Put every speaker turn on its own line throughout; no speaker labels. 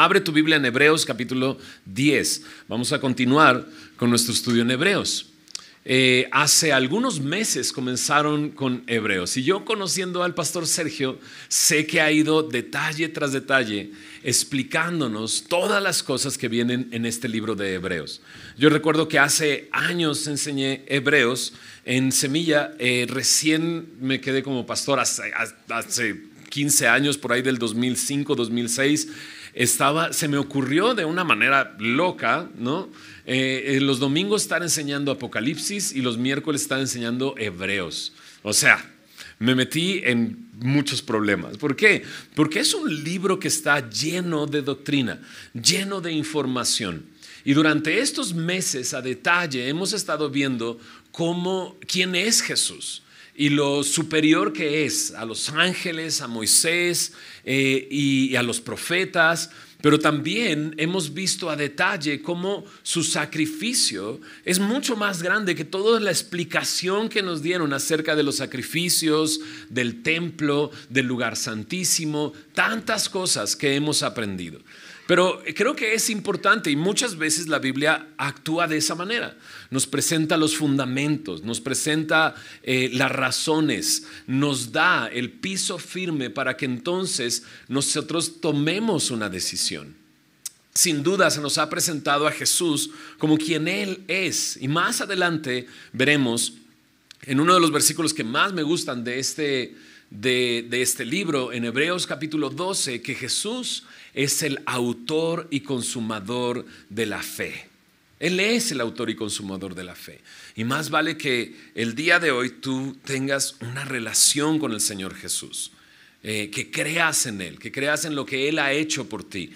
abre tu Biblia en Hebreos capítulo 10. Vamos a continuar con nuestro estudio en Hebreos. Hace algunos meses comenzaron con Hebreos y yo, conociendo al pastor Sergio, sé que ha ido detalle tras detalle explicándonos todas las cosas que vienen en este libro de Hebreos. Yo recuerdo que hace años enseñé Hebreos en Semilla, recién me quedé como pastor hace 15 años, por ahí del 2005, 2006. Se me ocurrió de una manera loca, ¿no? Los domingos estar enseñando Apocalipsis y los miércoles estar enseñando Hebreos. O sea, me metí en muchos problemas. ¿Por qué? Porque es un libro que está lleno de doctrina, lleno de información. Y durante estos meses a detalle hemos estado viendo quién es Jesús y lo superior que es a los ángeles, a Moisés y a los profetas. Pero también hemos visto a detalle cómo su sacrificio es mucho más grande que toda la explicación que nos dieron acerca de los sacrificios, del templo, del lugar santísimo, tantas cosas que hemos aprendido. Pero creo que es importante y muchas veces la Biblia actúa de esa manera. Nos presenta los fundamentos, nos presenta las razones, nos da el piso firme para que entonces nosotros tomemos una decisión. Sin duda se nos ha presentado a Jesús como quien Él es. Y más adelante veremos en uno de los versículos que más me gustan de este libro, en Hebreos capítulo 12, que Jesús es el autor y consumador de la fe. Él es el autor y consumador de la fe. Y más vale que el día de hoy tú tengas una relación con el Señor Jesús, que creas en Él, que creas en lo que Él ha hecho por ti.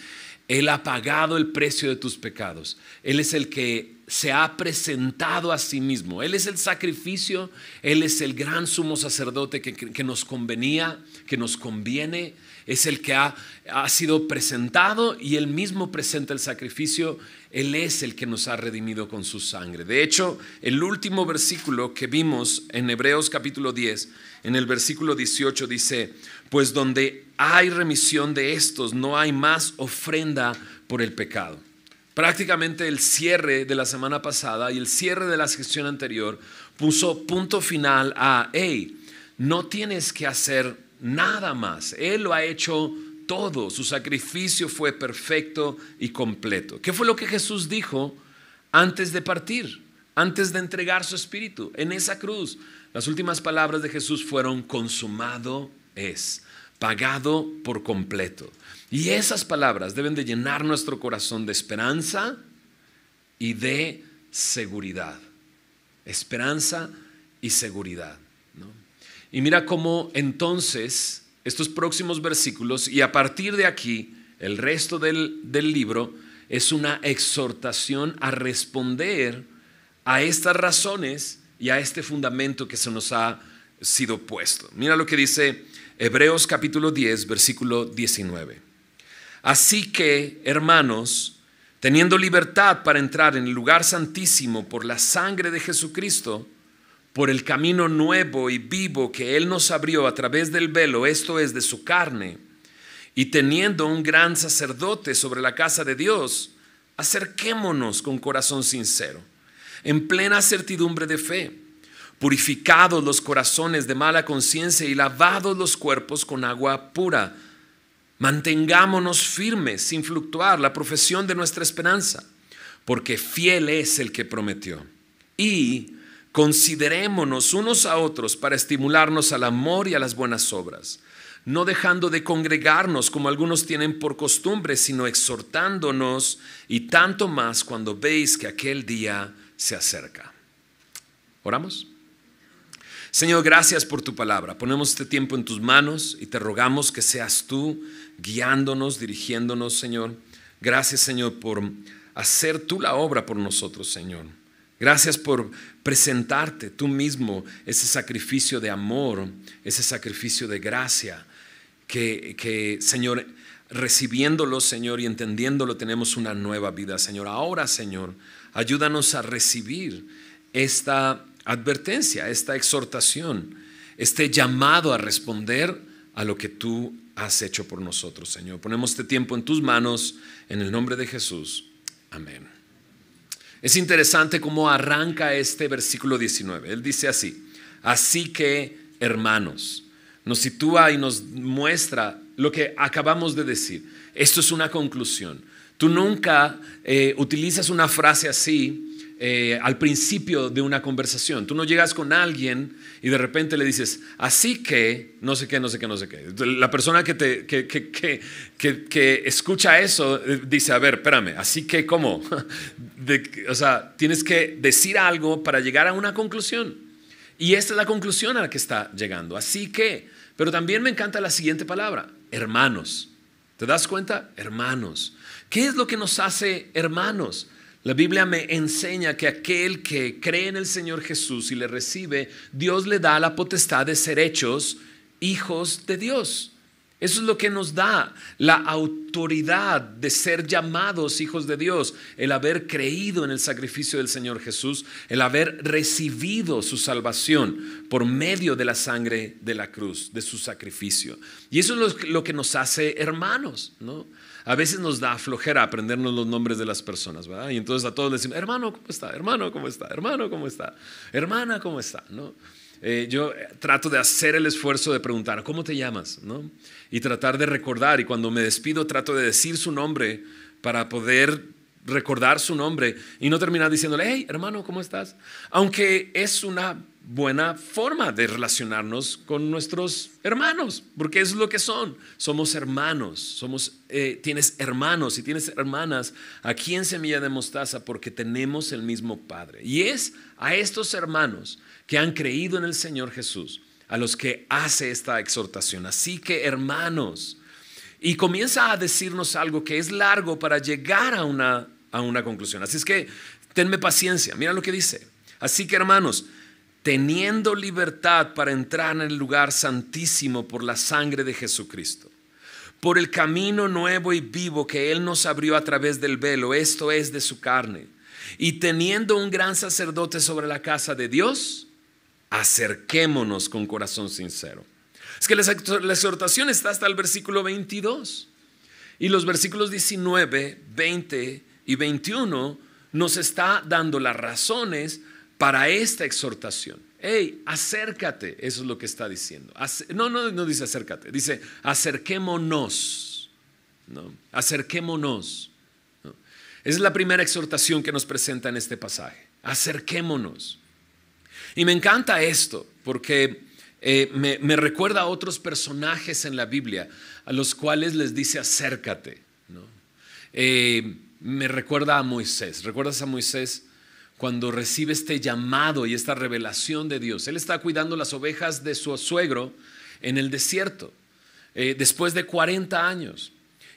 Él ha pagado el precio de tus pecados. Él es el que se ha presentado a sí mismo. Él es el sacrificio. Él es el gran sumo sacerdote que nos convenía, que nos conviene. Es el que ha sido presentado y Él mismo presenta el sacrificio. Él es el que nos ha redimido con su sangre. De hecho, el último versículo que vimos en Hebreos capítulo 10, en el versículo 18 dice: pues donde hay remisión de estos, no hay más ofrenda por el pecado. Prácticamente el cierre de la semana pasada y el cierre de la sección anterior puso punto final a: no tienes que hacer nada más. Él lo ha hecho todo. Su sacrificio fue perfecto y completo. ¿Qué fue lo que Jesús dijo antes de partir? Antes de entregar su espíritu en esa cruz. Las últimas palabras de Jesús fueron: consumado es, pagado por completo. Y esas palabras deben de llenar nuestro corazón de esperanza y de seguridad. Esperanza y seguridad, ¿no? Y mira cómo entonces estos próximos versículos y a partir de aquí el resto del libro es una exhortación a responder a estas razones y a este fundamento que se nos ha sido puesto. Mira lo que dice Hebreos capítulo 10, versículo 19. Así que, hermanos, teniendo libertad para entrar en el lugar santísimo por la sangre de Jesucristo, por el camino nuevo y vivo que Él nos abrió a través del velo, esto es, de su carne, y teniendo un gran sacerdote sobre la casa de Dios, acerquémonos con corazón sincero, en plena certidumbre de fe, purificados los corazones de mala conciencia y lavados los cuerpos con agua pura. Mantengámonos firmes sin fluctuar la profesión de nuestra esperanza, porque fiel es el que prometió. Y considerémonos unos a otros para estimularnos al amor y a las buenas obras, no dejando de congregarnos como algunos tienen por costumbre, sino exhortándonos, y tanto más cuando veis que aquel día se acerca. ¿Oramos? Señor, gracias por tu palabra. Ponemos este tiempo en tus manos y te rogamos que seas tú guiándonos, dirigiéndonos, Señor. Gracias, Señor, por hacer tú la obra por nosotros, Señor. Gracias por presentarte tú mismo ese sacrificio de amor, ese sacrificio de gracia, que Señor, recibiéndolo, Señor, y entendiéndolo, tenemos una nueva vida, Señor. Ahora, Señor, ayúdanos a recibir esta advertencia, esta exhortación, este llamado a responder a lo que tú has hecho por nosotros, Señor. Ponemos este tiempo en tus manos, en el nombre de Jesús. Amén. Es interesante cómo arranca este versículo 19. Él dice así: así que, hermanos. Nos sitúa y nos muestra lo que acabamos de decir. Esto es una conclusión. Tú nunca utilizas una frase así al principio de una conversación. Tú no llegas con alguien y de repente le dices, así que, no sé qué, no sé qué, no sé qué. La persona que escucha eso dice, a ver, espérame, así que, ¿cómo? O sea, tienes que decir algo para llegar a una conclusión. Y esta es la conclusión a la que está llegando. Así que, pero también me encanta la siguiente palabra, hermanos. ¿Te das cuenta? Hermanos. ¿Qué es lo que nos hace hermanos? La Biblia me enseña que aquel que cree en el Señor Jesús y le recibe, Dios le da la potestad de ser hechos hijos de Dios. Eso es lo que nos da la autoridad de ser llamados hijos de Dios, el haber creído en el sacrificio del Señor Jesús, el haber recibido su salvación por medio de la sangre de la cruz, de su sacrificio. Y eso es lo que nos hace hermanos, ¿no? A veces nos da flojera aprendernos los nombres de las personas, ¿verdad? Y entonces a todos les decimos, hermano, ¿cómo está? Hermano, ¿cómo está? Hermano, ¿cómo está? Hermana, ¿cómo está? ¿No? Yo trato de hacer el esfuerzo de preguntar, ¿cómo te llamas? ¿No? Y tratar de recordar, y cuando me despido trato de decir su nombre para poder recordar su nombre y no terminar diciéndole, hey, hermano, ¿cómo estás? Aunque es una buena forma de relacionarnos con nuestros hermanos, porque es lo que son. Somos hermanos, tienes hermanos y tienes hermanas aquí en Semilla de Mostaza porque tenemos el mismo Padre. Y es a estos hermanos que han creído en el Señor Jesús a los que hace esta exhortación. Así que, hermanos, y comienza a decirnos algo que es largo para llegar a una conclusión. Así es que tenme paciencia. Mira lo que dice. Así que, hermanos, teniendo libertad para entrar en el lugar santísimo por la sangre de Jesucristo, por el camino nuevo y vivo que Él nos abrió a través del velo, esto es de su carne, y teniendo un gran sacerdote sobre la casa de Dios, acerquémonos con corazón sincero. Es que la exhortación está hasta el versículo 22 y los versículos 19, 20 y 21 nos está dando las razones para esta exhortación. Hey, acércate, eso es lo que está diciendo. No dice acércate, dice acerquémonos, ¿no? Acerquémonos, ¿no? Esa es la primera exhortación que nos presenta en este pasaje. Acerquémonos. Y me encanta esto porque me recuerda a otros personajes en la Biblia a los cuales les dice acércate, ¿no? Me recuerda a Moisés. ¿Recuerdas a Moisés? Cuando recibe este llamado y esta revelación de Dios. Él está cuidando las ovejas de su suegro en el desierto, después de 40 años.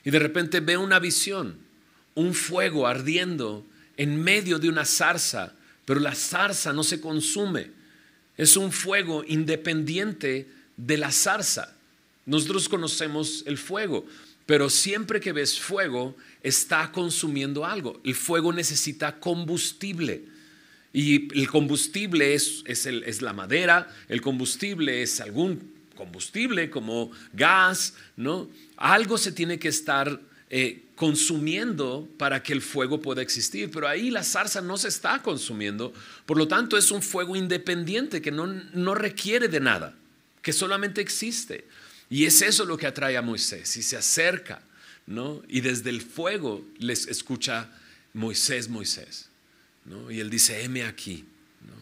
Y de repente ve una visión, un fuego ardiendo en medio de una zarza, pero la zarza no se consume. Es un fuego independiente de la zarza. Nosotros conocemos el fuego, pero siempre que ves fuego, está consumiendo algo. El fuego necesita combustible. Y el combustible es la madera, el combustible es algún combustible como gas, ¿no? Algo se tiene que estar consumiendo para que el fuego pueda existir, pero ahí la zarza no se está consumiendo, por lo tanto es un fuego independiente que no requiere de nada, que solamente existe. Y es eso lo que atrae a Moisés, y se acerca, ¿no? Y desde el fuego les escucha Moisés, Moisés, ¿no? Y él dice, heme aquí, ¿no?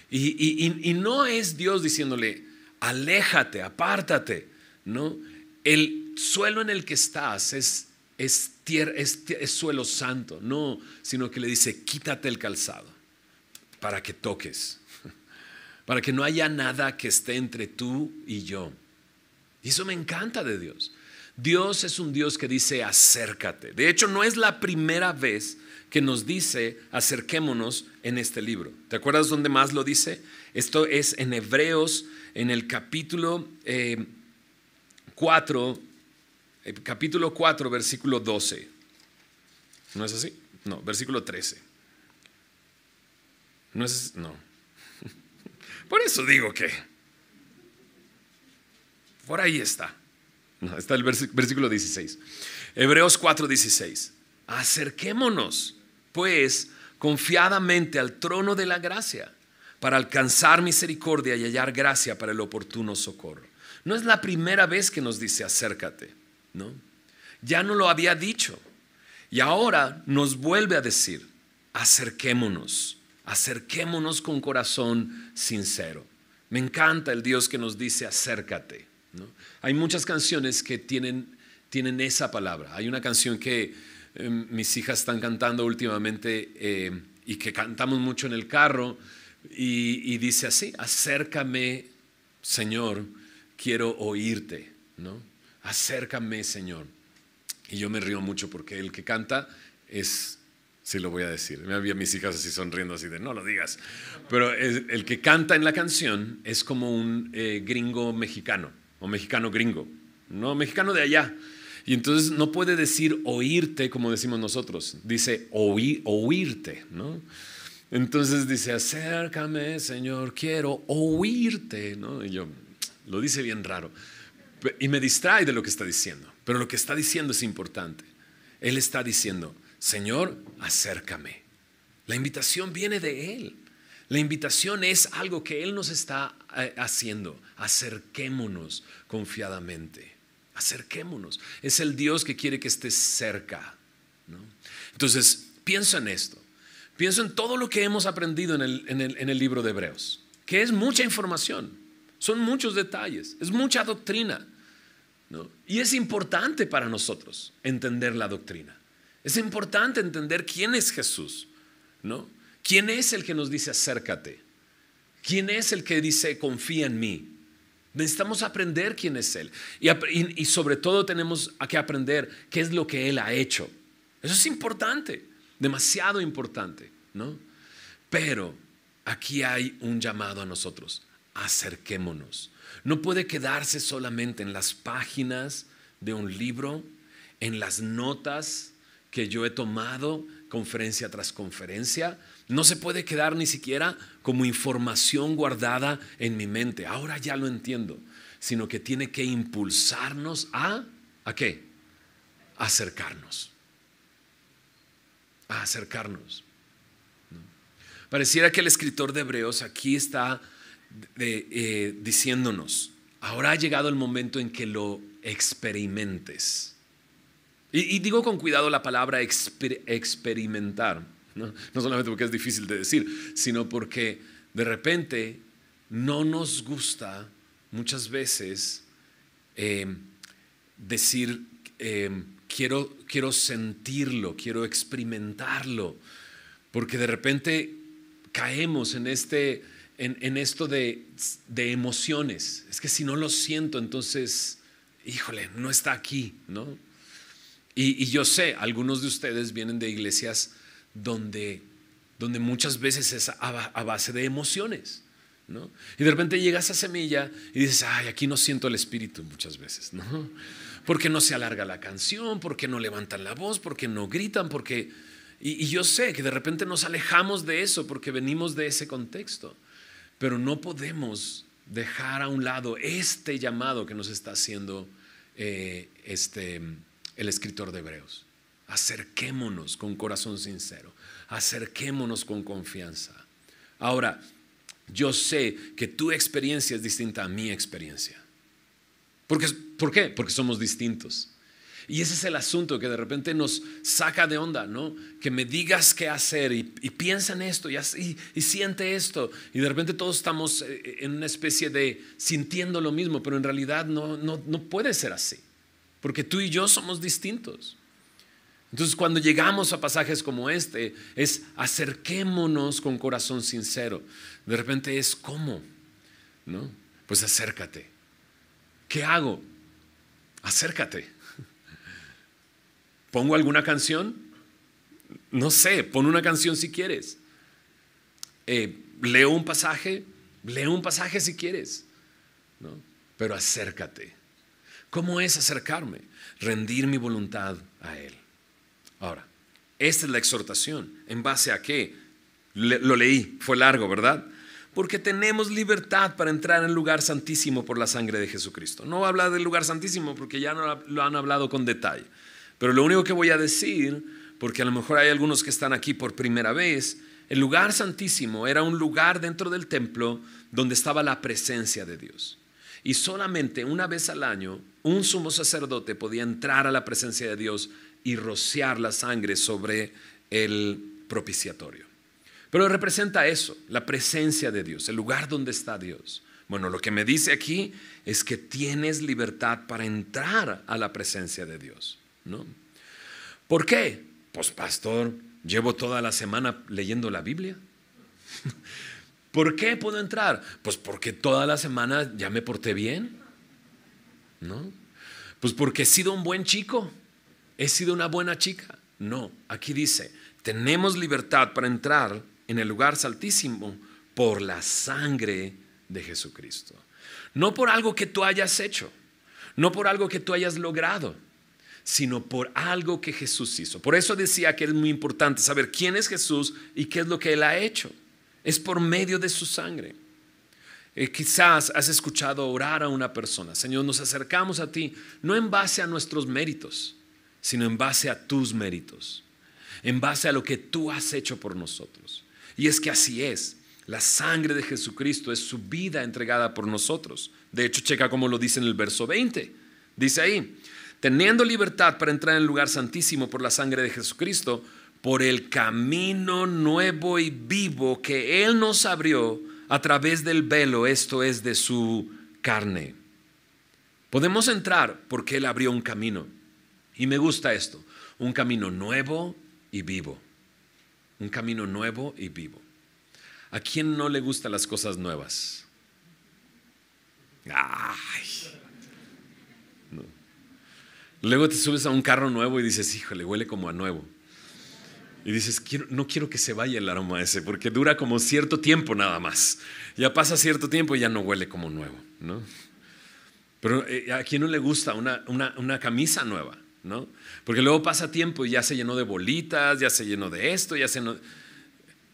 Y no es Dios diciéndole, aléjate, apártate, ¿no? El suelo en el que estás es suelo santo, no, sino que le dice, quítate el calzado para que toques, para que no haya nada que esté entre tú y yo. Y eso me encanta de Dios. Dios es un Dios que dice acércate. De hecho, no es la primera vez que nos dice acerquémonos en este libro. ¿Te acuerdas dónde más lo dice? Esto es en Hebreos, en el capítulo 4, versículo 12. ¿No es así? No, versículo 13. No. Por eso digo que por ahí está. No, está el versículo 16. Hebreos 4:16. Acerquémonos, pues, confiadamente al trono de la gracia, para alcanzar misericordia y hallar gracia para el oportuno socorro. No es la primera vez que nos dice acércate, ¿no? Ya no lo había dicho y ahora nos vuelve a decir acerquémonos, acerquémonos con corazón sincero. Me encanta el Dios que nos dice acércate, ¿no? Hay muchas canciones que tienen esa palabra. Hay una canción que mis hijas están cantando últimamente y que cantamos mucho en el carro y dice así: acércame, Señor, quiero oírte, ¿no? Acércame, Señor. Y yo me río mucho porque el que canta es, sí lo voy a decir, me había mis hijas así sonriendo así de no lo digas, pero el que canta en la canción es como un gringo mexicano o mexicano gringo, no mexicano de allá. Y entonces no puede decir oírte como decimos nosotros, dice oírte, ¿no? Entonces dice acércame, Señor, quiero oírte, ¿no? Y yo, lo dice bien raro y me distrae de lo que está diciendo, pero lo que está diciendo es importante. Él está diciendo, Señor, acércame. La invitación viene de Él. La invitación es algo que Él nos está haciendo. Acerquémonos confiadamente. Acerquémonos. Es el Dios que quiere que estés cerca, ¿no? Entonces, pienso en esto. Pienso en todo lo que hemos aprendido en el libro de Hebreos, que es mucha información, son muchos detalles, es mucha doctrina, ¿no? Y es importante para nosotros entender la doctrina. Es importante entender quién es Jesús, ¿no? ¿Quién es el que nos dice acércate? ¿Quién es el que dice confía en mí? Necesitamos aprender quién es Él y sobre todo tenemos que aprender qué es lo que Él ha hecho. Eso es importante, demasiado importante, ¿no? Pero aquí hay un llamado a nosotros, acerquémonos. No puede quedarse solamente en las páginas de un libro, en las notas que yo he tomado conferencia tras conferencia. No se puede quedar ni siquiera como información guardada en mi mente. Ahora ya lo entiendo, sino que tiene que impulsarnos ¿a qué? A acercarnos. A acercarnos. ¿No? Pareciera que el escritor de Hebreos aquí está diciéndonos, ahora ha llegado el momento en que lo experimentes. Y digo con cuidado la palabra experimentar, ¿no? No solamente porque es difícil de decir, sino porque de repente no nos gusta muchas veces decir quiero sentirlo, quiero experimentarlo, porque de repente caemos en esto de emociones. Es que si no lo siento, entonces, híjole, no está aquí, ¿no? Y yo sé, algunos de ustedes vienen de iglesias donde muchas veces es a base de emociones, ¿no? Y de repente llega esa semilla y dices, ay, aquí no siento el espíritu muchas veces, ¿no? Porque no se alarga la canción, porque no levantan la voz, porque no gritan, y yo sé que de repente nos alejamos de eso porque venimos de ese contexto, pero no podemos dejar a un lado este llamado que nos está haciendo el escritor de Hebreos. Acerquémonos con corazón sincero, acerquémonos con confianza. Ahora, yo sé que tu experiencia es distinta a mi experiencia. ¿Por qué? Porque somos distintos. Y ese es el asunto que de repente nos saca de onda, ¿no? Que me digas qué hacer y piensa en esto y siente esto. Y de repente todos estamos en una especie de sintiendo lo mismo, pero en realidad no puede ser así. Porque tú y yo somos distintos. Entonces cuando llegamos a pasajes como este, es acerquémonos con corazón sincero. De repente es ¿cómo? ¿No? Pues acércate. ¿Qué hago? Acércate. ¿Pongo alguna canción? No sé, pon una canción si quieres. Leo un pasaje si quieres, ¿no? Pero acércate. ¿Cómo es acercarme? Rendir mi voluntad a Él. Ahora, esta es la exhortación. ¿En base a qué? Lo leí, fue largo, ¿verdad? porque tenemos libertad para entrar en el lugar santísimo por la sangre de Jesucristo. No voy a hablar del lugar santísimo porque ya no lo han hablado con detalle. Pero lo único que voy a decir, porque a lo mejor hay algunos que están aquí por primera vez, el lugar santísimo era un lugar dentro del templo donde estaba la presencia de Dios. Y solamente una vez al año un sumo sacerdote podía entrar a la presencia de Dios y rociar la sangre sobre el propiciatorio. Pero representa eso, la presencia de Dios, el lugar donde está Dios. Bueno, lo que me dice aquí es que tienes libertad para entrar a la presencia de Dios, ¿no? ¿Por qué? Pues pastor, llevo toda la semana leyendo la Biblia. ¿Por qué puedo entrar? Pues porque toda la semana ya me porté bien, ¿no? Pues porque he sido un buen chico, he sido una buena chica. No, aquí dice, tenemos libertad para entrar en el lugar santísimo por la sangre de Jesucristo. No por algo que tú hayas hecho, no por algo que tú hayas logrado, sino por algo que Jesús hizo. Por eso decía que es muy importante saber quién es Jesús y qué es lo que Él ha hecho. Es por medio de su sangre. Quizás has escuchado orar a una persona. Señor, nos acercamos a ti, no en base a nuestros méritos, sino en base a tus méritos, en base a lo que tú has hecho por nosotros. Y es que así es. La sangre de Jesucristo es su vida entregada por nosotros. De hecho, checa cómo lo dice en el verso 20. Dice ahí, teniendo libertad para entrar en el lugar santísimo por la sangre de Jesucristo, por el camino nuevo y vivo que Él nos abrió a través del velo, esto es de su carne. Podemos entrar porque Él abrió un camino. Y me gusta esto, un camino nuevo y vivo. Un camino nuevo y vivo. ¿A quién no le gustan las cosas nuevas? Ay. No. Luego te subes a un carro nuevo y dices, híjole, huele como a nuevo. Y dices, no quiero que se vaya el aroma ese, porque dura como cierto tiempo nada más. Ya pasa cierto tiempo y ya no huele como nuevo, ¿no? Pero ¿a quién no le gusta una camisa nueva, ¿no? Porque luego pasa tiempo y ya se llenó de bolitas, ya se llenó de esto,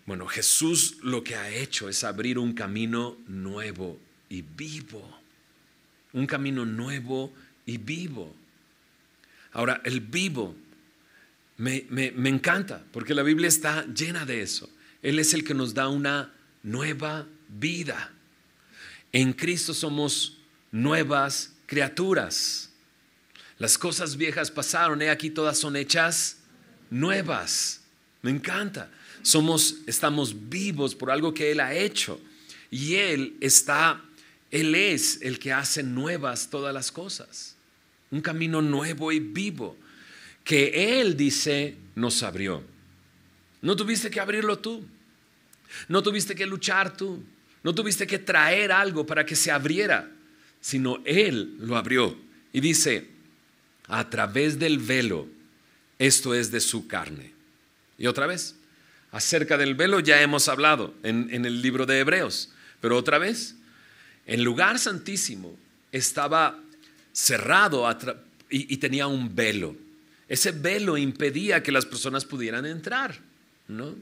Bueno, Jesús lo que ha hecho es abrir un camino nuevo y vivo. Un camino nuevo y vivo. Ahora, el vivo me encanta porque la Biblia está llena de eso. Él es el que nos da una nueva vida. En Cristo somos nuevas criaturas. Las cosas viejas pasaron, aquí todas son hechas nuevas. Me encanta. Estamos vivos por algo que Él ha hecho. Y Él es el que hace nuevas todas las cosas. Un camino nuevo y vivo que Él dice nos abrió. No tuviste que abrirlo tú. No tuviste que luchar tú. No tuviste que traer algo para que se abriera, sino Él lo abrió. Y dice, a través del velo, esto es de su carne. Y otra vez, acerca del velo ya hemos hablado en el libro de Hebreos. Pero otra vez, el lugar santísimo estaba cerrado y tenía un velo. Ese velo impedía que las personas pudieran entrar, ¿no?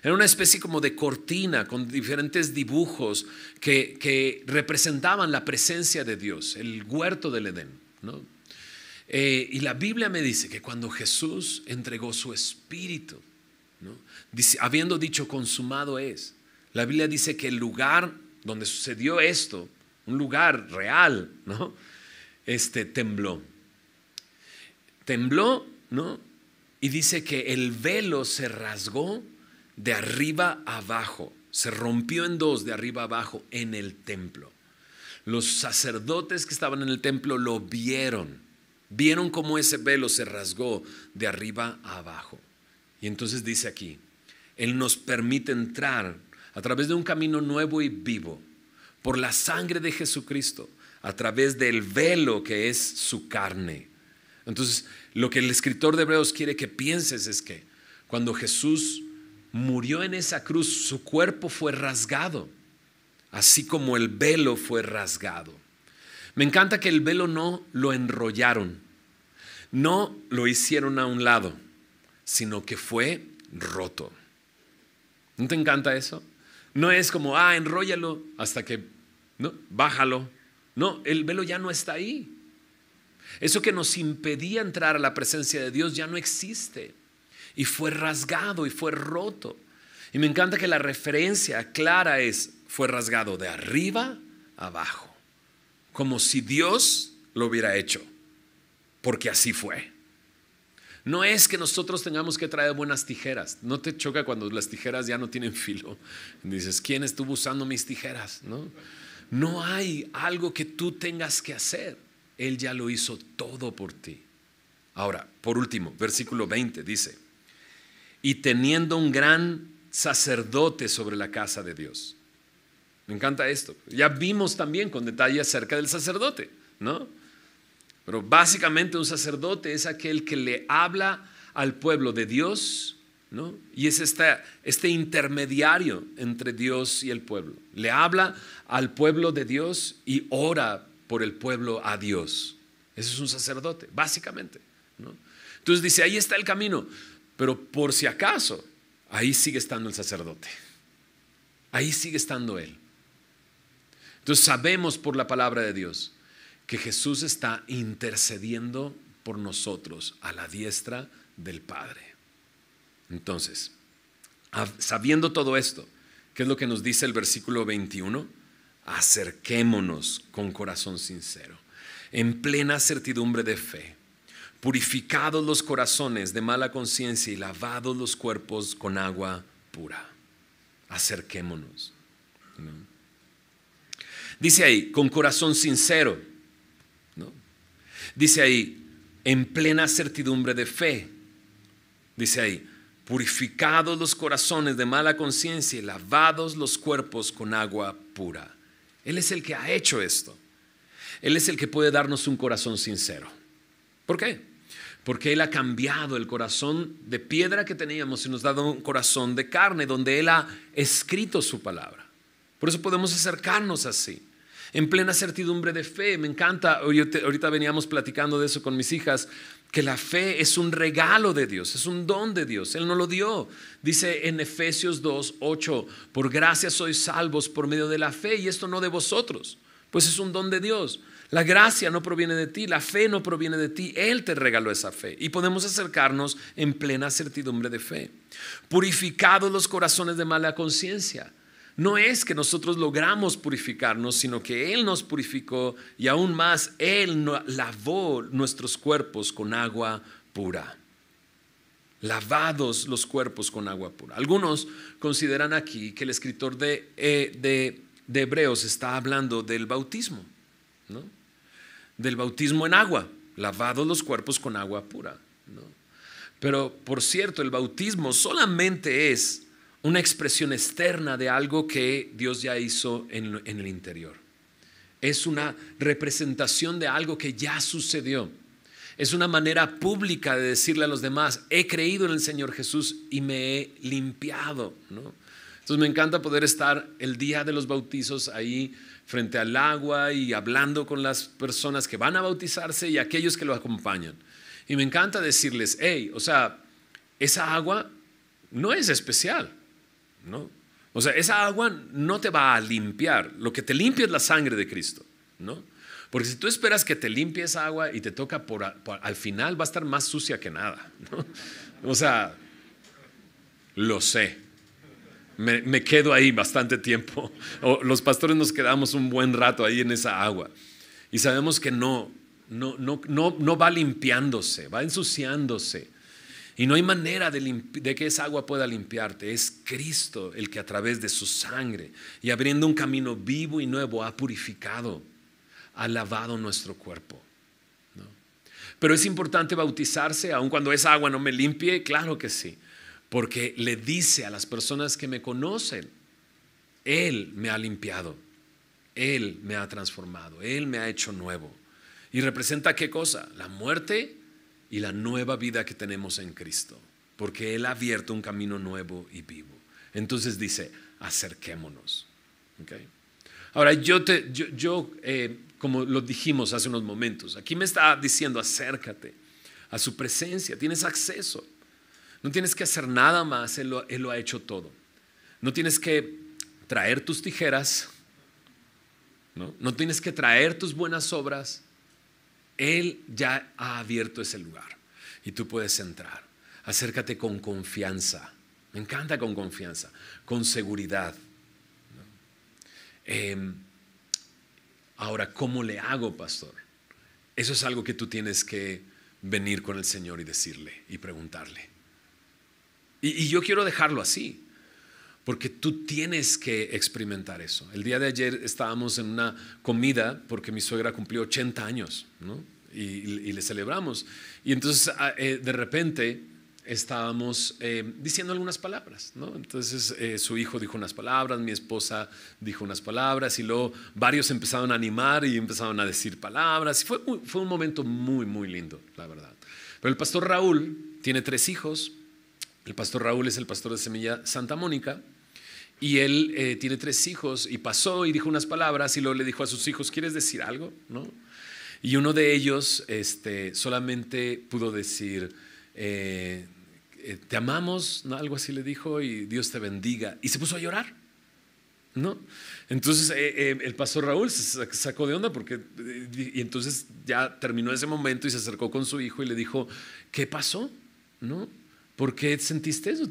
Era una especie como de cortina con diferentes dibujos que representaban la presencia de Dios, el huerto del Edén, ¿no? Y la Biblia me dice que cuando Jesús entregó su espíritu, ¿no? Dice, habiendo dicho consumado es, la Biblia dice que el lugar donde sucedió esto, un lugar real, ¿no? Tembló, ¿no? Y dice que el velo se rasgó de arriba a abajo, se rompió en dos de arriba a abajo en el templo. Los sacerdotes que estaban en el templo lo vieron cómo ese velo se rasgó de arriba a abajo. Y entonces dice aquí, Él nos permite entrar a través de un camino nuevo y vivo, por la sangre de Jesucristo, a través del velo que es su carne. Entonces, lo que el escritor de Hebreos quiere que pienses es que cuando Jesús murió en esa cruz, su cuerpo fue rasgado, así como el velo fue rasgado. Me encanta que el velo no lo enrollaron, no lo hicieron a un lado, sino que fue roto. ¿No te encanta eso? No es como, enróllalo hasta que, no, bájalo. No, el velo ya no está ahí. Eso que nos impedía entrar a la presencia de Dios ya no existe. Y fue rasgado y fue roto. Y me encanta que la referencia clara fue rasgado de arriba a abajo. Como si Dios lo hubiera hecho. Porque así fue. No es que nosotros tengamos que traer buenas tijeras. No te choca cuando las tijeras ya no tienen filo. Dices, ¿quién estuvo usando mis tijeras? No hay algo que tú tengas que hacer. Él ya lo hizo todo por ti. Ahora, por último, versículo 20 dice, y teniendo un gran sacerdote sobre la casa de Dios. Me encanta esto. Ya vimos también con detalle acerca del sacerdote, ¿no? Pero básicamente un sacerdote es aquel que le habla al pueblo de Dios, ¿no? Y es este intermediario entre Dios y el pueblo. Le habla al pueblo de Dios y ora por el pueblo a Dios. Ese es un sacerdote, básicamente, ¿no? Entonces dice, ahí está el camino, pero por si acaso, ahí sigue estando el sacerdote. Ahí sigue estando él. Entonces sabemos por la palabra de Dios que Jesús está intercediendo por nosotros a la diestra del Padre. Entonces, sabiendo todo esto, ¿qué es lo que nos dice el versículo 21? Acerquémonos con corazón sincero, en plena certidumbre de fe, purificados los corazones de mala conciencia y lavados los cuerpos con agua pura. Acerquémonos, ¿no? Dice ahí, con corazón sincero, ¿no? Dice ahí, en plena certidumbre de fe. Dice ahí, purificados los corazones de mala conciencia y lavados los cuerpos con agua pura. Él es el que ha hecho esto. Él es el que puede darnos un corazón sincero. ¿Por qué? Porque Él ha cambiado el corazón de piedra que teníamos y nos ha dado un corazón de carne donde Él ha escrito su palabra. Por eso podemos acercarnos así, en plena certidumbre de fe. Me encanta, ahorita veníamos platicando de eso con mis hijas, que la fe es un regalo de Dios, es un don de Dios. Él nos lo dio. Dice en Efesios 2:8, por gracia sois salvos por medio de la fe, y esto no de vosotros, pues es un don de Dios. La gracia no proviene de ti, la fe no proviene de ti, Él te regaló esa fe. Y podemos acercarnos en plena certidumbre de fe. Purificados los corazones de mala conciencia. No es que nosotros logramos purificarnos, sino que Él nos purificó y aún más, Él lavó nuestros cuerpos con agua pura. Lavados los cuerpos con agua pura. Algunos consideran aquí que el escritor de Hebreos está hablando del bautismo, ¿no? Del bautismo en agua, lavados los cuerpos con agua pura, ¿no? Pero por cierto, el bautismo solamente es una expresión externa de algo que Dios ya hizo en el interior. Es una representación de algo que ya sucedió. Es una manera pública de decirle a los demás, he creído en el Señor Jesús y me he limpiado, ¿no? Entonces me encanta poder estar el día de los bautizos ahí frente al agua y hablando con las personas que van a bautizarse y aquellos que lo acompañan. Y me encanta decirles, esa agua no es especial, ¿no? O sea, esa agua no te va a limpiar. Lo que te limpia es la sangre de Cristo, ¿no? Porque si tú esperas que te limpie esa agua y te toca al final, va a estar más sucia que nada, ¿no? O sea, lo sé. Me quedo ahí bastante tiempo. Los pastores nos quedamos un buen rato ahí en esa agua. Y sabemos que no va limpiándose, va ensuciándose. Y no hay manera de que esa agua pueda limpiarte. Es Cristo el que a través de su sangre y abriendo un camino vivo y nuevo ha purificado, ha lavado nuestro cuerpo, ¿no? Pero es importante bautizarse aun cuando esa agua no me limpie. Claro que sí, porque le dice a las personas que me conocen, Él me ha limpiado, Él me ha transformado, Él me ha hecho nuevo. ¿Y representa qué cosa? La muerte y la nueva vida que tenemos en Cristo, porque Él ha abierto un camino nuevo y vivo. Entonces dice, acerquémonos, ¿okay? Ahora como lo dijimos hace unos momentos, aquí me está diciendo acércate a su presencia, tienes acceso, no tienes que hacer nada más, Él lo ha hecho todo. No tienes que traer tus tijeras, ¿no? No tienes que traer tus buenas obras. Él ya ha abierto ese lugar y tú puedes entrar. Acércate con confianza. Me encanta con confianza, con seguridad, ¿no? Ahora, ¿cómo le hago, pastor? Eso es algo que tú tienes que venir con el Señor y decirle y preguntarle. Y yo quiero dejarlo así, porque tú tienes que experimentar eso. El día de ayer estábamos en una comida porque mi suegra cumplió 80 años, ¿no? Y le celebramos. Y entonces de repente estábamos diciendo algunas palabras, ¿no? Entonces su hijo dijo unas palabras, mi esposa dijo unas palabras y luego varios empezaron a animar y empezaron a decir palabras. Y fue un momento muy, muy lindo, la verdad. Pero el pastor Raúl tiene 3 hijos. El pastor Raúl es el pastor de Semilla Santa Mónica y él tiene 3 hijos y pasó y dijo unas palabras y luego le dijo a sus hijos, ¿quieres decir algo? ¿No? Y uno de ellos solamente pudo decir, te amamos, ¿no? Algo así le dijo, y Dios te bendiga, y se puso a llorar, ¿no? Entonces el pastor Raúl se sacó de onda y entonces ya terminó ese momento y se acercó con su hijo y le dijo, ¿qué pasó? ¿No? ¿Por qué sentiste eso?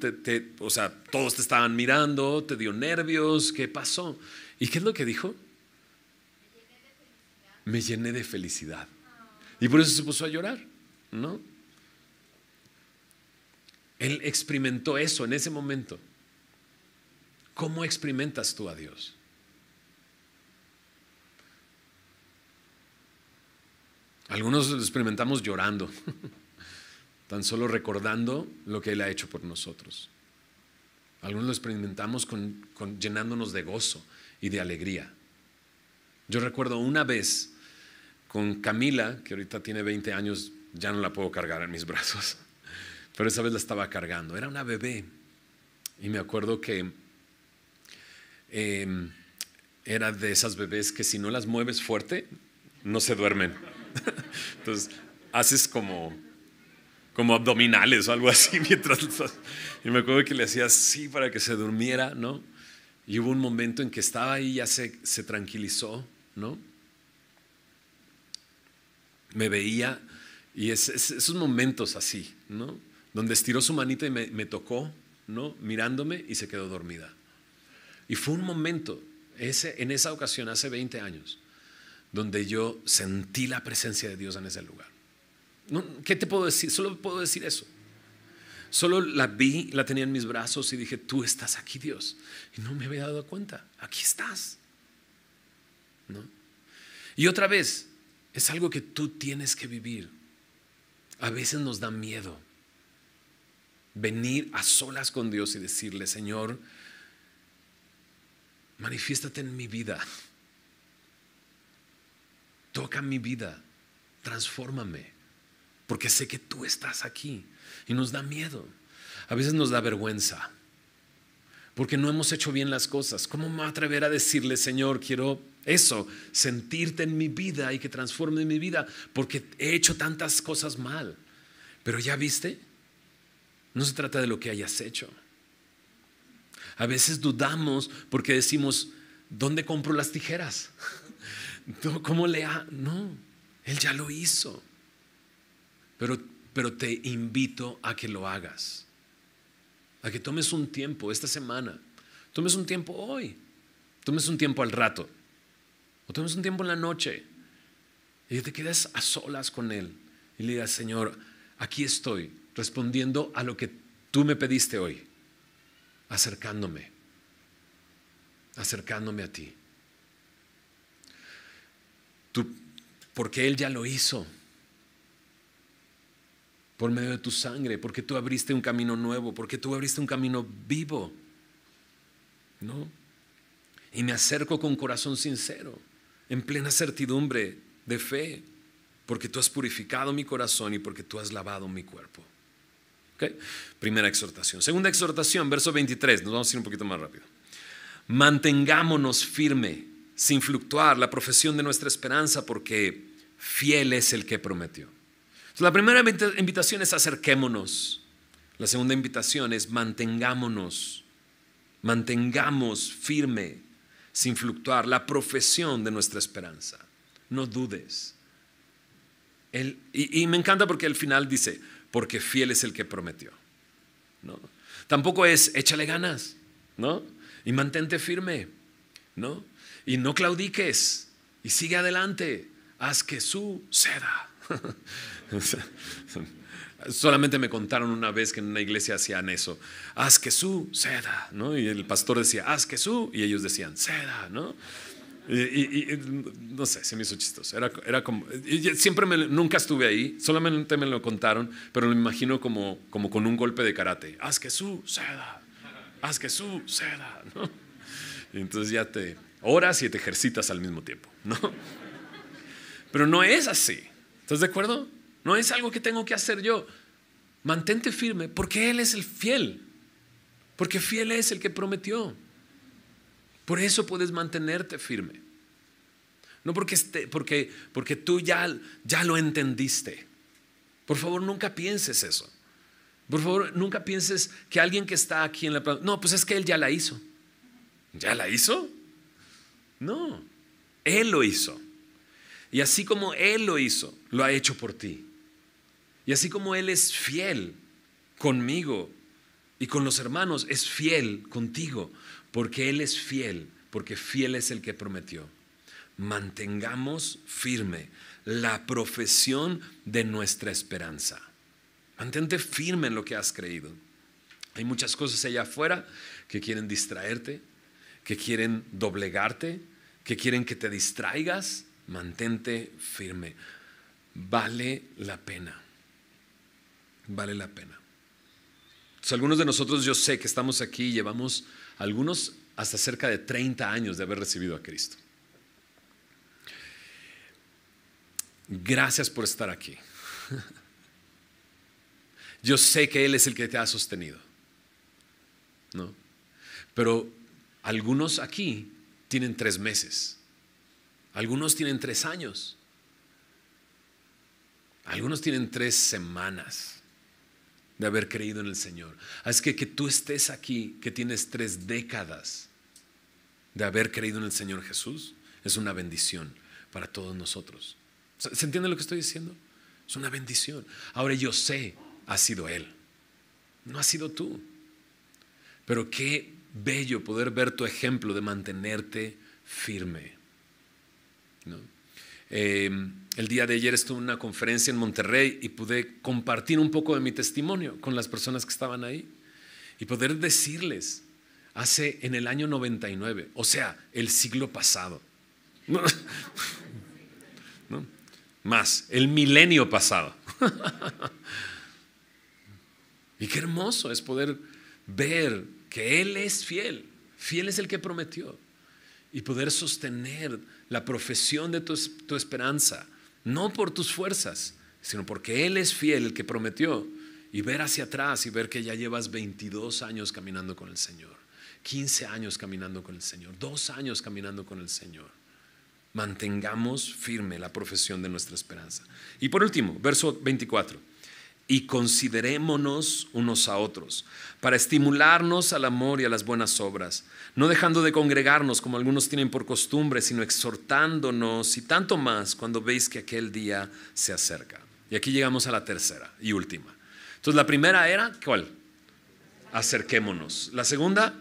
O sea, todos te estaban mirando, te dio nervios, ¿qué pasó? ¿Y qué es lo que dijo? Me llené de felicidad. Y por eso se puso a llorar, ¿no? Él experimentó eso en ese momento. ¿Cómo experimentas tú a Dios? Algunos lo experimentamos llorando, tan solo recordando lo que Él ha hecho por nosotros. Algunos lo experimentamos llenándonos de gozo y de alegría. Yo recuerdo una vez con Camila, que ahorita tiene 20 años, ya no la puedo cargar en mis brazos, pero esa vez la estaba cargando. Era una bebé y me acuerdo que era de esas bebés que si no las mueves fuerte, no se duermen. Entonces haces como abdominales o algo así mientras. Y me acuerdo que le hacía así para que se durmiera, ¿no? Y hubo un momento en que estaba ahí, ya se tranquilizó, ¿no? Me veía y esos momentos así, ¿no? Donde estiró su manita y me tocó, ¿no? Mirándome, y se quedó dormida. Y fue un momento, en esa ocasión, hace 20 años, donde yo sentí la presencia de Dios en ese lugar. ¿Qué te puedo decir? Solo puedo decir eso. Solo la vi, la tenía en mis brazos y dije, tú estás aquí, Dios. Y no me había dado cuenta, aquí estás, ¿no? Y otra vez, es algo que tú tienes que vivir. A veces nos da miedo venir a solas con Dios y decirle, Señor, manifiéstate en mi vida, toca mi vida, transfórmame, porque sé que tú estás aquí. Y nos da miedo, a veces nos da vergüenza, porque no hemos hecho bien las cosas. ¿Cómo me voy a atrever a decirle, Señor, quiero eso, sentirte en mi vida y que transforme mi vida, porque he hecho tantas cosas mal? Pero ya viste, no se trata de lo que hayas hecho. A veces dudamos porque decimos, ¿dónde compro las tijeras? ¿Cómo No, Él ya lo hizo. Pero te invito a que lo hagas, a que tomes un tiempo esta semana, tomes un tiempo hoy, tomes un tiempo al rato, o tomes un tiempo en la noche y te quedes a solas con Él y le digas, Señor, aquí estoy respondiendo a lo que tú me pediste hoy, acercándome a ti. Porque Él ya lo hizo por medio de tu sangre, porque tú abriste un camino nuevo, porque tú abriste un camino vivo, ¿no? Y me acerco con corazón sincero, en plena certidumbre de fe, porque tú has purificado mi corazón y porque tú has lavado mi cuerpo. ¿Okay? Primera exhortación. Segunda exhortación, verso 23, nos vamos a ir un poquito más rápido. Mantengámonos firme, sin fluctuar, la profesión de nuestra esperanza, porque fiel es el que prometió. La primera invitación es acerquémonos. La segunda invitación es mantengámonos Mantengamos firme, sin fluctuar, la profesión de nuestra esperanza. No dudes. Y me encanta porque al final dice, porque fiel es el que prometió, ¿no? Tampoco es échale ganas, ¿no? Y mantente firme, ¿no? Y no claudiques y sigue adelante, haz que suceda. Solamente me contaron una vez que en una iglesia hacían eso, haz que suceda, ¿no? Y el pastor decía, haz que y ellos decían, ceda, ¿no? Y no sé, se me hizo chistoso. Era como, nunca estuve ahí, solamente me lo contaron, pero me imagino como con un golpe de karate. Haz que suceda, ¿no? Y entonces ya te oras y te ejercitas al mismo tiempo, ¿no? Pero no es así. ¿Estás de acuerdo? No es algo que tengo que hacer yo. Mantente firme porque Él es el fiel. Porque fiel es el que prometió. Por eso puedes mantenerte firme. No porque tú ya lo entendiste. Por favor, nunca pienses eso. Por favor, nunca pienses que alguien que está aquí en la... No, pues es que Él ya la hizo. ¿Ya la hizo? No, Él lo hizo. Y así como Él lo hizo, lo ha hecho por ti. Y así como Él es fiel conmigo y con los hermanos, es fiel contigo. Porque Él es fiel, porque fiel es el que prometió. Mantengamos firme la profesión de nuestra esperanza. Mantente firme en lo que has creído. Hay muchas cosas allá afuera que quieren distraerte, que quieren doblegarte, que quieren que te distraigas. Mantente firme. Vale la pena. Vale la pena. Entonces, algunos de nosotros, yo sé que estamos aquí, llevamos algunos hasta cerca de 30 años de haber recibido a Cristo. Gracias por estar aquí. Yo sé que Él es el que te ha sostenido, ¿no? Pero algunos aquí tienen 3 meses. Algunos tienen 3 años. Algunos tienen 3 semanas de haber creído en el Señor. Es que tú estés aquí, que tienes 3 décadas de haber creído en el Señor Jesús, es una bendición para todos nosotros. ¿Se entiende lo que estoy diciendo? Es una bendición. Ahora yo sé, ha sido Él, no ha sido tú. Pero qué bello poder ver tu ejemplo de mantenerte firme, ¿no? El día de ayer estuve en una conferencia en Monterrey y pude compartir un poco de mi testimonio con las personas que estaban ahí y poder decirles, en el año 99, o sea, el siglo pasado, ¿no? Más, el milenio pasado. Y qué hermoso es poder ver que Él es fiel, fiel es el que prometió, y poder sostener la profesión de tu esperanza, no por tus fuerzas, sino porque Él es fiel, el que prometió, y ver hacia atrás y ver que ya llevas 22 años caminando con el Señor, 15 años caminando con el Señor, 2 años caminando con el Señor. Mantengamos firme la profesión de nuestra esperanza. Y por último, verso 24. Y considerémonos unos a otros para estimularnos al amor y a las buenas obras, no dejando de congregarnos como algunos tienen por costumbre, sino exhortándonos, y tanto más cuando veis que aquel día se acerca. Y aquí llegamos a la tercera y última. Entonces la primera era, ¿cuál? Acerquémonos. La segunda,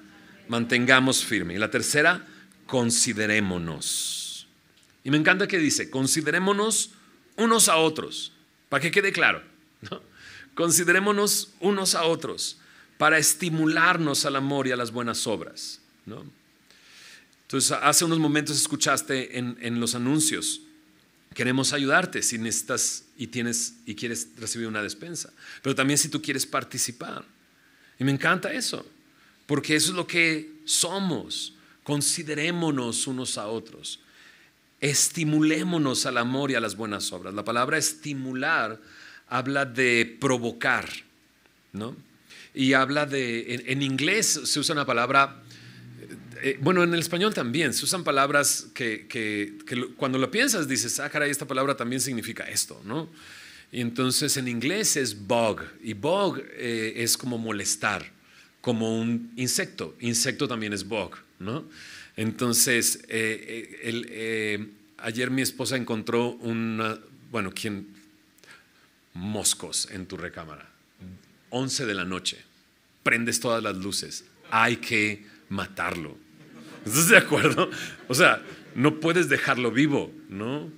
mantengamos firme. Y la tercera, considerémonos. Y me encanta que dice, considerémonos unos a otros, para que quede claro, ¿no? Considerémonos unos a otros para estimularnos al amor y a las buenas obras, ¿no? Entonces, hace unos momentos escuchaste en los anuncios, queremos ayudarte si necesitas y quieres recibir una despensa, pero también si tú quieres participar. Y me encanta eso, porque eso es lo que somos. Considerémonos unos a otros. Estimulémonos al amor y a las buenas obras. La palabra estimular habla de provocar, ¿no? Y habla en inglés se usa una palabra, bueno, en el español también se usan palabras que cuando lo piensas dices, caray, esta palabra también significa esto, ¿no? Y entonces en inglés es bug, y bug es como molestar, como un insecto. Insecto también es bug, ¿no? Entonces, ayer mi esposa encontró moscos en tu recámara. 11 de la noche. Prendes todas las luces. Hay que matarlo. ¿Estás de acuerdo? O sea, no puedes dejarlo vivo, ¿no?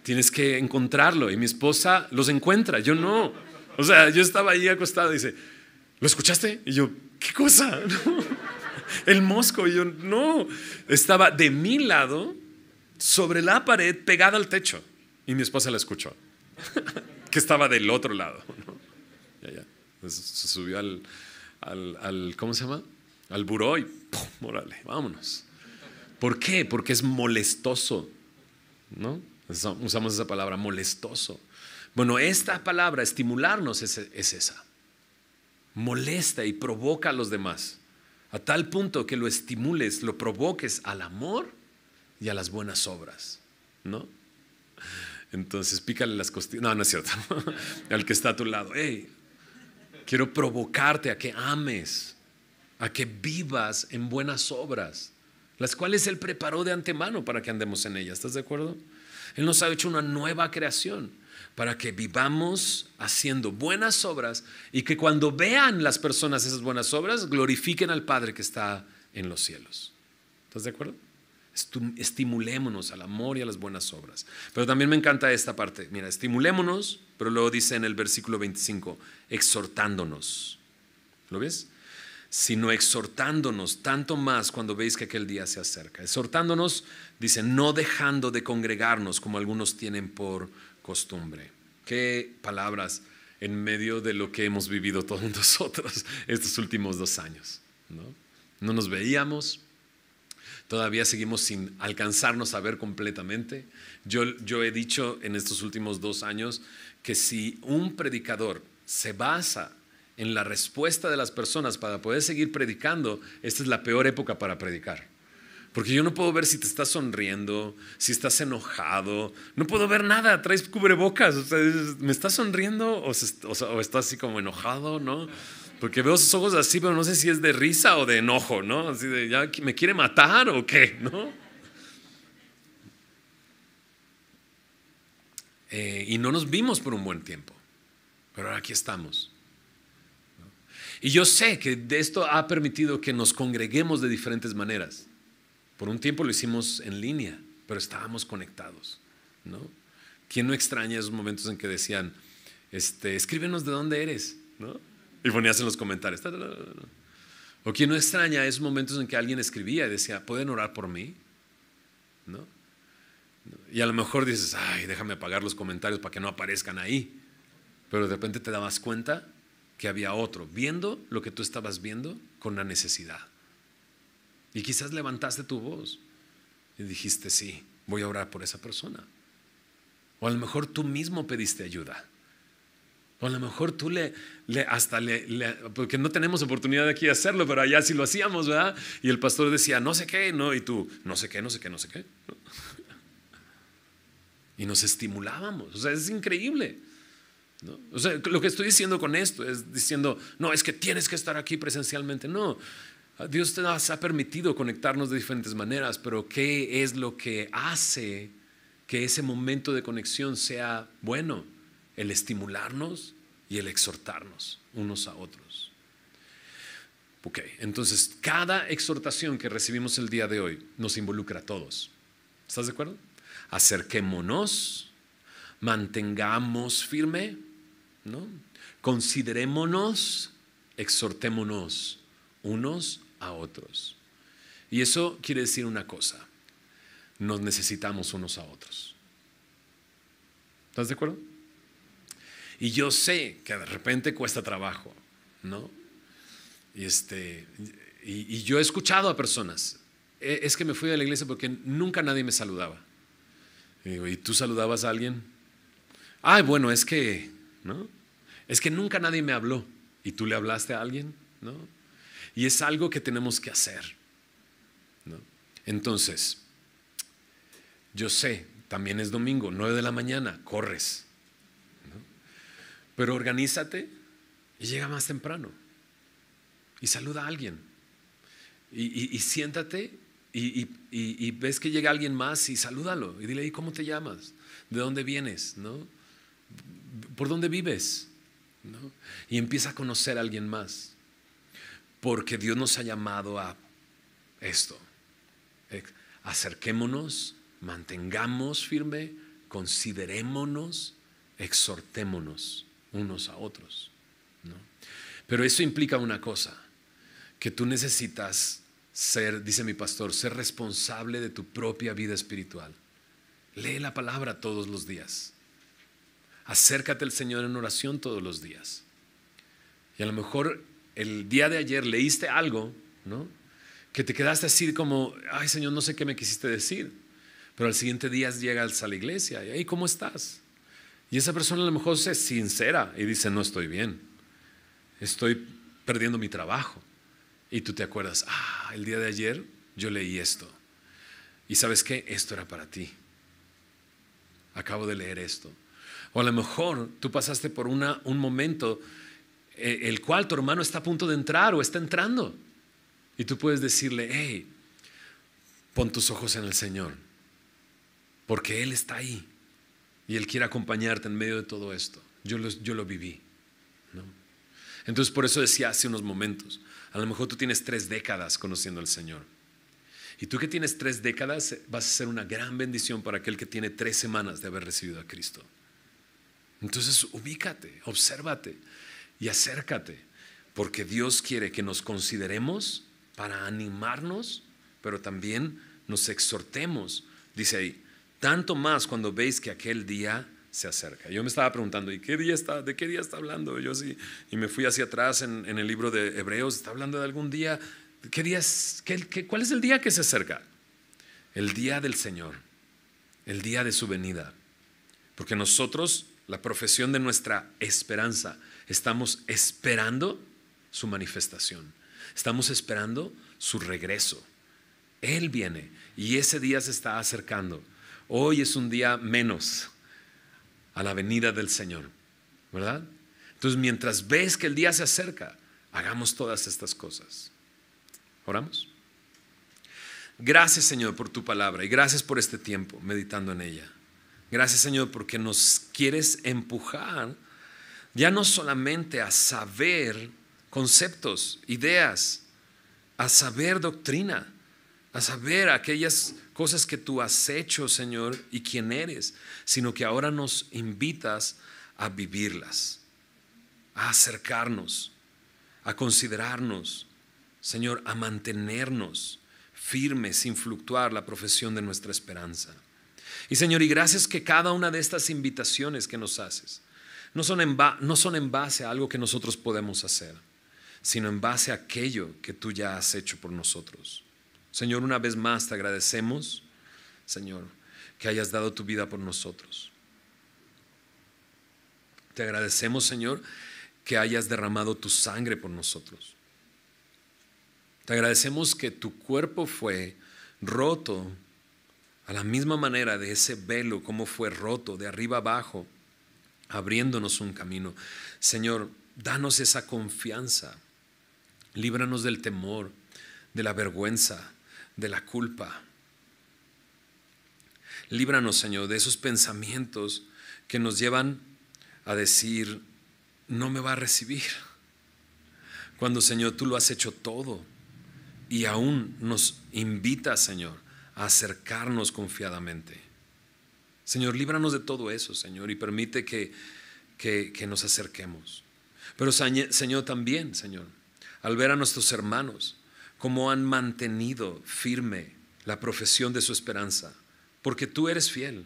Tienes que encontrarlo. Y mi esposa los encuentra, yo no. O sea, yo estaba ahí acostado y dice, ¿lo escuchaste? Y yo, ¿qué cosa? ¿No? El mosco. Y yo, no. Estaba de mi lado, sobre la pared, pegada al techo. Y mi esposa la escuchó, que estaba del otro lado, ¿no? Ya. Se subió al ¿cómo se llama? Al buró y ¡pum! Órale, vámonos. ¿Por qué? Porque es molestoso, ¿no? Usamos esa palabra, molestoso. Bueno, esta palabra, estimularnos, es esa. Molesta y provoca a los demás, a tal punto que lo estimules, lo provoques al amor y a las buenas obras, ¿no? Entonces pícale las costillas. No, no es cierto. Al que está a tu lado, hey, quiero provocarte a que ames, a que vivas en buenas obras, las cuales Él preparó de antemano para que andemos en ellas. ¿Estás de acuerdo? Él nos ha hecho una nueva creación para que vivamos haciendo buenas obras y que cuando vean las personas esas buenas obras, glorifiquen al Padre que está en los cielos. ¿Estás de acuerdo? Estimulémonos al amor y a las buenas obras. Pero también me encanta esta parte. Mira, estimulémonos, pero luego dice en el versículo 25, exhortándonos. ¿Lo ves? Sino exhortándonos tanto más cuando veis que aquel día se acerca. Exhortándonos, dice, no dejando de congregarnos como algunos tienen por costumbre. Qué palabras en medio de lo que hemos vivido todos nosotros estos últimos 2 años, ¿no? No nos veíamos. Todavía seguimos sin alcanzarnos a ver completamente. Yo he dicho en estos últimos 2 años que si un predicador se basa en la respuesta de las personas para poder seguir predicando, esta es la peor época para predicar. Porque yo no puedo ver si te estás sonriendo, si estás enojado, no puedo ver nada, traes cubrebocas, o sea, ¿me estás sonriendo o estás así como enojado, no? Porque veo sus ojos así, pero no sé si es de risa o de enojo, ¿no? Así de, ¿ya me quiere matar o qué? ¿No? Y no nos vimos por un buen tiempo, pero ahora aquí estamos. Y yo sé que de esto ha permitido que nos congreguemos de diferentes maneras. Por un tiempo lo hicimos en línea, pero estábamos conectados, ¿no? ¿Quién no extraña esos momentos en que decían, escríbenos de dónde eres, ¿no? Y ponías en los comentarios. O quién no extraña esos momentos en que alguien escribía y decía, ¿pueden orar por mí? ¿No? Y a lo mejor dices, ay, déjame apagar los comentarios para que no aparezcan ahí. Pero de repente te dabas cuenta que había otro viendo lo que tú estabas viendo con la necesidad. Y quizás levantaste tu voz y dijiste, sí, voy a orar por esa persona. O a lo mejor tú mismo pediste ayuda. O a lo mejor tú porque no tenemos oportunidad de aquí de hacerlo, pero allá sí lo hacíamos, ¿verdad? Y el pastor decía, no sé qué, no, y tú, no sé qué. Y nos estimulábamos, o sea, es increíble, ¿no? O sea, lo que estoy diciendo con esto es diciendo, no, es que tienes que estar aquí presencialmente, no. Dios te ha permitido conectarnos de diferentes maneras, pero ¿qué es lo que hace que ese momento de conexión sea bueno? El estimularnos y el exhortarnos unos a otros. Ok, entonces cada exhortación que recibimos el día de hoy nos involucra a todos. ¿Estás de acuerdo? Acerquémonos, mantengamos firme, ¿no? Considerémonos, exhortémonos unos a otros. Y eso quiere decir una cosa: nos necesitamos unos a otros. ¿Estás de acuerdo? Y yo sé que de repente cuesta trabajo, ¿no? Y yo he escuchado a personas, es que me fui de la iglesia porque nunca nadie me saludaba. Y digo, ¿y tú saludabas a alguien? Ay, bueno, es que, ¿no? Es que nunca nadie me habló. ¿Y tú le hablaste a alguien? ¿No? Y es algo que tenemos que hacer, ¿no? Entonces, yo sé, también es domingo, 9 de la mañana, corres, ¿no? Pero organízate y llega más temprano. y saluda a alguien. Y siéntate y ves que llega alguien más y salúdalo. Y dile, ¿cómo te llamas? ¿De dónde vienes? ¿No? ¿Por dónde vives? ¿No? Y empieza a conocer a alguien más. Porque Dios nos ha llamado a esto. Acerquémonos, mantengamos firme, considerémonos, exhortémonos unos a otros, ¿no? Pero eso implica una cosa, que tú necesitas ser, dice mi pastor, ser responsable de tu propia vida espiritual. Lee la palabra todos los días. Acércate al Señor en oración todos los días. Y a lo mejor el día de ayer leíste algo, ¿no?, que te quedaste así como, ay Señor, no sé qué me quisiste decir. Pero al siguiente día llegas a la iglesia y, hey, ¿cómo estás? Y esa persona a lo mejor se sincera y dice, no estoy bien, estoy perdiendo mi trabajo. Y tú te acuerdas, el día de ayer yo leí esto. Y ¿sabes qué? Esto era para ti. Acabo de leer esto. O a lo mejor tú pasaste por un momento el cual tu hermano está a punto de entrar o está entrando. Y tú puedes decirle, hey, pon tus ojos en el Señor, porque Él está ahí y Él quiere acompañarte en medio de todo esto. Yo lo viví, ¿no? Entonces por eso decía hace unos momentos, a lo mejor tú tienes 3 décadas conociendo al Señor. Y tú que tienes 3 décadas vas a ser una gran bendición para aquel que tiene 3 semanas de haber recibido a Cristo. Entonces ubícate, obsérvate y acércate, porque Dios quiere que nos consideremos para animarnos, pero también nos exhortemos. Dice ahí, tanto más cuando veis que aquel día se acerca. Yo me estaba preguntando, ¿y de qué día está hablando? Yo sí, y me fui hacia atrás en el libro de Hebreos, está hablando de algún día. ¿Cuál es el día que se acerca? El día del Señor, el día de su venida. Porque nosotros, la profesión de nuestra esperanza, estamos esperando su manifestación. Estamos esperando su regreso. Él viene y ese día se está acercando. Hoy es un día menos a la venida del Señor, ¿verdad? Entonces, mientras ves que el día se acerca, hagamos todas estas cosas. ¿Oramos? Gracias, Señor, por tu palabra y gracias por este tiempo meditando en ella. Gracias, Señor, porque nos quieres empujar ya no solamente a saber conceptos, ideas, a saber doctrina, a saber aquellas cosas que tú has hecho, Señor, y quién eres, sino que ahora nos invitas a vivirlas, a acercarnos, a considerarnos, Señor, a mantenernos firmes sin fluctuar la profesión de nuestra esperanza. Y Señor, y gracias que cada una de estas invitaciones que nos haces no son en base a algo que nosotros podemos hacer, sino en base a aquello que tú ya has hecho por nosotros. Señor, una vez más te agradecemos, Señor, que hayas dado tu vida por nosotros. Te agradecemos, Señor, que hayas derramado tu sangre por nosotros. Te agradecemos que tu cuerpo fue roto a la misma manera de ese velo, como fue roto de arriba abajo, abriéndonos un camino. Señor, danos esa confianza. Líbranos del temor, de la vergüenza, de la culpa. Líbranos, Señor, de esos pensamientos que nos llevan a decir, no me va a recibir. Cuando, Señor, tú lo has hecho todo y aún nos invitas, Señor, a acercarnos confiadamente. Señor, líbranos de todo eso, Señor, y permite que nos acerquemos. Pero, Señor, también, Señor, al ver a nuestros hermanos, cómo han mantenido firme la profesión de su esperanza, porque tú eres fiel,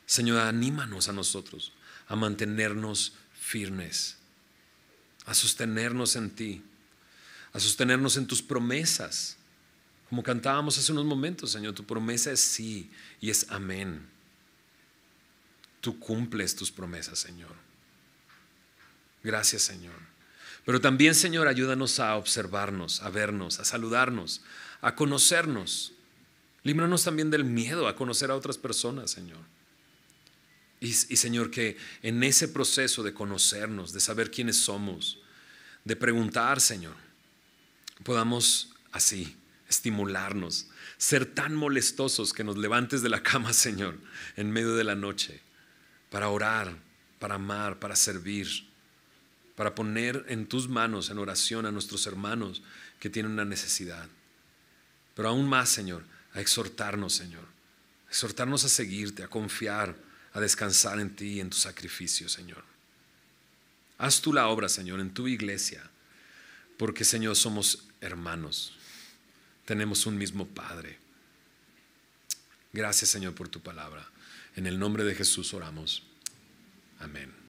Señor, anímanos a nosotros a mantenernos firmes, a sostenernos en ti, a sostenernos en tus promesas. Como cantábamos hace unos momentos, Señor, tu promesa es sí y es amén. Tú cumples tus promesas, Señor. Gracias, Señor. Pero también, Señor, ayúdanos a observarnos, a vernos, a saludarnos, a conocernos. Líbranos también del miedo a conocer a otras personas, Señor. Y Señor, que en ese proceso de conocernos, de saber quiénes somos, de preguntar, Señor, podamos así estimularnos, ser tan molestosos que nos levantes de la cama, Señor, en medio de la noche, para orar, para amar, para servir, para poner en tus manos en oración a nuestros hermanos que tienen una necesidad. Pero aún más, Señor, a exhortarnos, Señor, a exhortarnos a seguirte, a confiar, a descansar en ti y en tu sacrificio, Señor. Haz tú la obra, Señor, en tu iglesia, porque, Señor, somos hermanos, tenemos un mismo Padre. Gracias, Señor, por tu palabra. En el nombre de Jesús oramos. Amén.